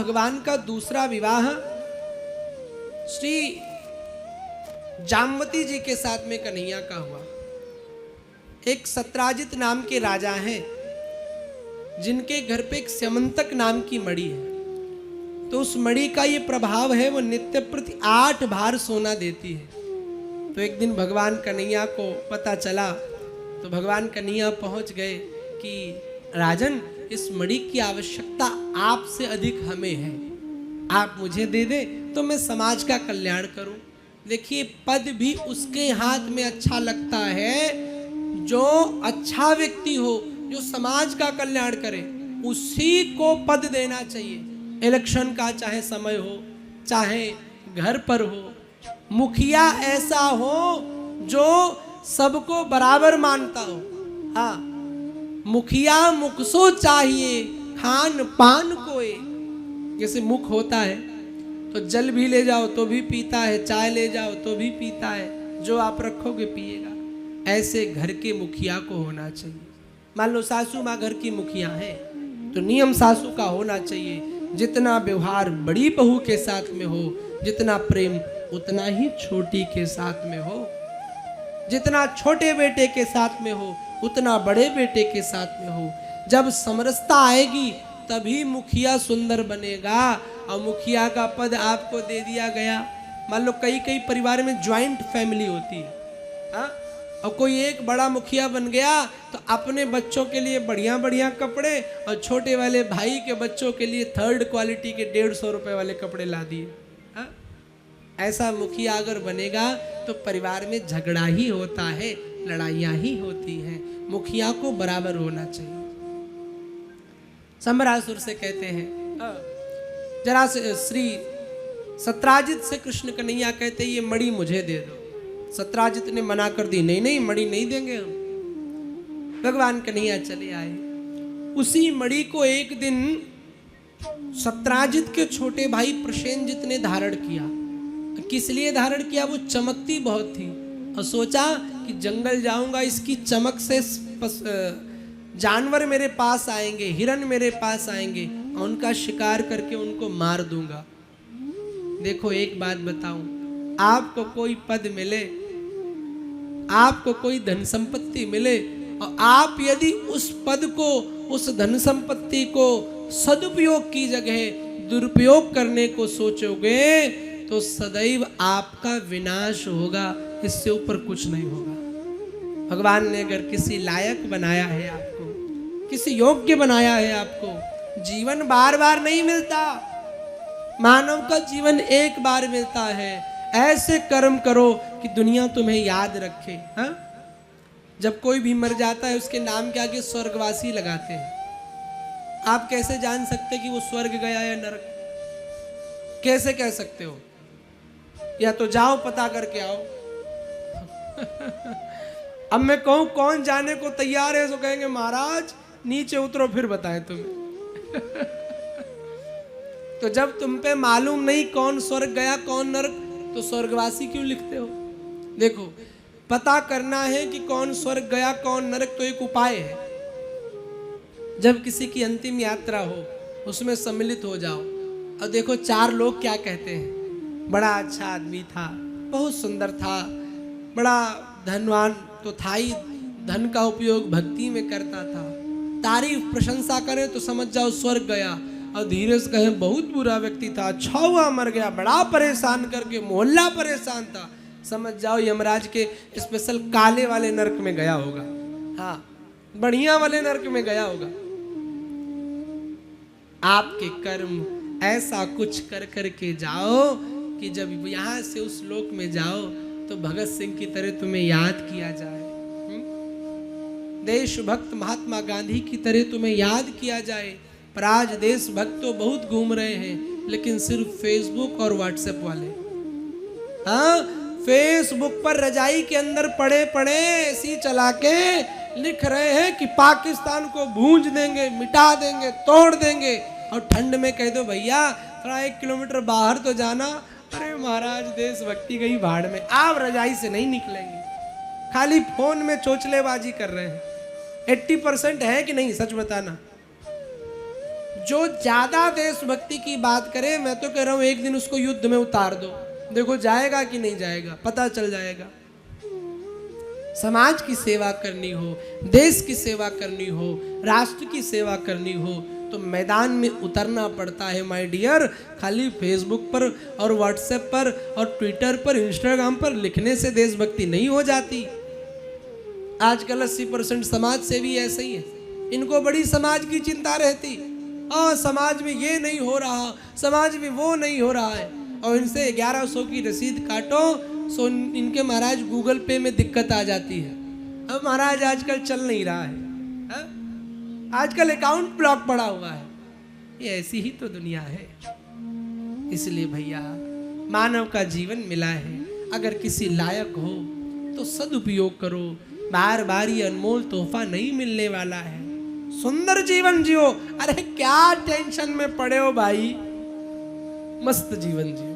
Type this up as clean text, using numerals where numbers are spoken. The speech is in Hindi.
भगवान का दूसरा विवाह श्री जामवती जी के साथ में कन्हैया का हुआ। एक सत्राजित नाम के राजा हैं जिनके घर पे एक स्यमंतक नाम की मणि है। तो उस मणि का ये प्रभाव है, वो नित्य प्रति 8 भार सोना देती है। तो एक दिन भगवान कन्हैया को पता चला तो भगवान कन्हैया पहुंच गए कि राजन, इस मणि की आवश्यकता आपसे अधिक हमें है, आप मुझे दे दे तो मैं समाज का कल्याण करूं। देखिए, पद भी उसके हाथ में अच्छा लगता है जो अच्छा व्यक्ति हो, जो समाज का कल्याण करे, उसी को पद देना चाहिए। इलेक्शन का चाहे समय हो, चाहे घर पर हो, मुखिया ऐसा हो जो सबको बराबर मानता हो। हाँ, मुखिया मुख सो चाहिए, खान पान कोई। जैसे मुख होता है तो जल भी ले जाओ तो भी पीता है, चाय ले जाओ तो भी पीता है, जो आप रखोगे पिएगा। ऐसे घर के मुखिया को होना चाहिए। मान लो सासू माँ घर की मुखिया है तो नियम सासू का होना चाहिए, जितना व्यवहार बड़ी बहू के साथ में हो, जितना प्रेम उतना ही छोटी के साथ में हो, जितना छोटे बेटे के साथ में हो उतना बड़े बेटे के साथ में हो। जब समरसता आएगी तभी मुखिया सुंदर बनेगा। और मुखिया का पद आपको दे दिया गया। मान लो कई कई परिवार में ज्वाइंट फैमिली होती है, हाँ? और कोई एक बड़ा मुखिया बन गया तो अपने बच्चों के लिए बढ़िया बढ़िया कपड़े और छोटे वाले भाई के बच्चों के लिए 3rd क्वालिटी के 150 रुपए वाले कपड़े ला दिए। हाँ? ऐसा मुखिया अगर बनेगा तो परिवार में झगड़ा ही होता है, लड़ाइयाँ ही होती हैं। मुखिया को बराबर होना चाहिए। संबरासुर से कहते हैं, जरा से श्री सत्राजित से कृष्ण कन्हैया कहते ये मणि मुझे दे दो। सत्राजित ने मना कर दी, नहीं नहीं मणि नहीं देंगे हम। भगवान कन्हैया चले आए। उसी मणि को एक दिन सत्राजित के छोटे भाई प्रसेनजित ने धारण किया। किस लिए धारण किया? वो चमकती बहुत थी और सोचा कि जंगल जाऊंगा, इसकी चमक से जानवर मेरे पास आएंगे, हिरन मेरे पास आएंगे और उनका शिकार करके उनको मार दूंगा। देखो एक बात बताऊं, आपको कोई पद मिले, आपको कोई धन संपत्ति मिले और आप यदि उस पद को, उस धन संपत्ति को सदुपयोग की जगह दुरुपयोग करने को सोचोगे तो सदैव आपका विनाश होगा, इससे ऊपर कुछ नहीं होगा। भगवान ने अगर किसी लायक बनाया है आपको, किसी योग्य बनाया है आपको, जीवन बार बार नहीं मिलता, मानव का जीवन एक बार मिलता है। ऐसे कर्म करो कि दुनिया तुम्हें याद रखे। हाँ? जब कोई भी मर जाता है उसके नाम के आगे स्वर्गवासी लगाते हैं। आप कैसे जान सकते कि वो स्वर्ग गया या नरक? कैसे कह सकते हो? या तो जाओ पता करके आओ। अब मैं कहूं कौन जाने को तैयार है तो कहेंगे महाराज नीचे उतरो फिर बताएं तुम्हें। तो जब तुम पे मालूम नहीं कौन स्वर्ग गया कौन नरक, तो स्वर्गवासी क्यों लिखते हो? देखो, पता करना है कि कौन स्वर्ग गया कौन नरक, तो एक उपाय है। जब किसी की अंतिम यात्रा हो उसमें सम्मिलित हो जाओ और देखो 4 लोग क्या कहते हैं। बड़ा अच्छा आदमी था, बहुत सुंदर था, बड़ा धनवान तो था ही, धन का उपयोग भक्ति में करता था। तारीफ प्रशंसा करें तो समझ जाओ स्वर्ग गया, और धीरे से कहें बहुत बुरा व्यक्ति था, अच्छा हुआ मर गया, बड़ा परेशान करके मोहल्ला परेशान था, समझ जाओ यमराज के स्पेशल काले वाले नरक में गया होगा। हाँ, बढ़िया वाले नरक में गया होगा। आपके कर्म ऐसा कुछ कर करके जाओ कि जब यहां से उस लोक में जाओ तो भगत सिंह की तरह तुम्हें याद किया जाए, देशभक्त महात्मा गांधी की तरह तुम्हें याद किया जाए। पर आज देशभक्त तो बहुत घूम रहे हैं, लेकिन सिर्फ फेसबुक और व्हाट्सएप वाले। हाँ, फेसबुक पर रजाई के अंदर पड़े पड़े ऐसी चला के लिख रहे हैं कि पाकिस्तान को भूंज देंगे, मिटा देंगे, तोड़ देंगे। और ठंड में कह दो भैया थोड़ा 1 किलोमीटर बाहर तो जाना, अरे महाराज देशभक्ति गई भाड़ में, आप रजाई से नहीं निकलेंगे। खाली फोन में चोचलेबाजी कर रहे हैं। 80% है कि नहीं? सच बताना। जो ज्यादा देशभक्ति की बात करे, मैं तो कह रहा हूं एक दिन उसको युद्ध में उतार दो, देखो जाएगा कि नहीं जाएगा, पता चल जाएगा। समाज की सेवा करनी हो, देश की सेवा करनी हो, राष्ट्र की सेवा करनी हो तो मैदान में उतरना पड़ता है माय डियर। खाली फेसबुक पर और व्हाट्सएप पर और ट्विटर पर, इंस्टाग्राम पर लिखने से देशभक्ति नहीं हो जाती। आजकल 80% समाज सेवी ऐसे ही है, इनको बड़ी समाज की चिंता रहती, समाज में ये नहीं हो रहा, समाज में वो नहीं हो रहा है, और इनसे 1100 की रसीद काटो सो इनके महाराज गूगल पे में दिक्कत आ जाती है। अब महाराज आजकल चल नहीं रहा है, आजकल अकाउंट ब्लॉक पड़ा हुआ है। ये ऐसी ही तो दुनिया है। इसलिए भैया मानव का जीवन मिला है, अगर किसी लायक हो तो सदुपयोग करो। बार बार ये अनमोल तोहफा नहीं मिलने वाला है। सुंदर जीवन जियो। अरे क्या टेंशन में पड़े हो भाई, मस्त जीवन जियो।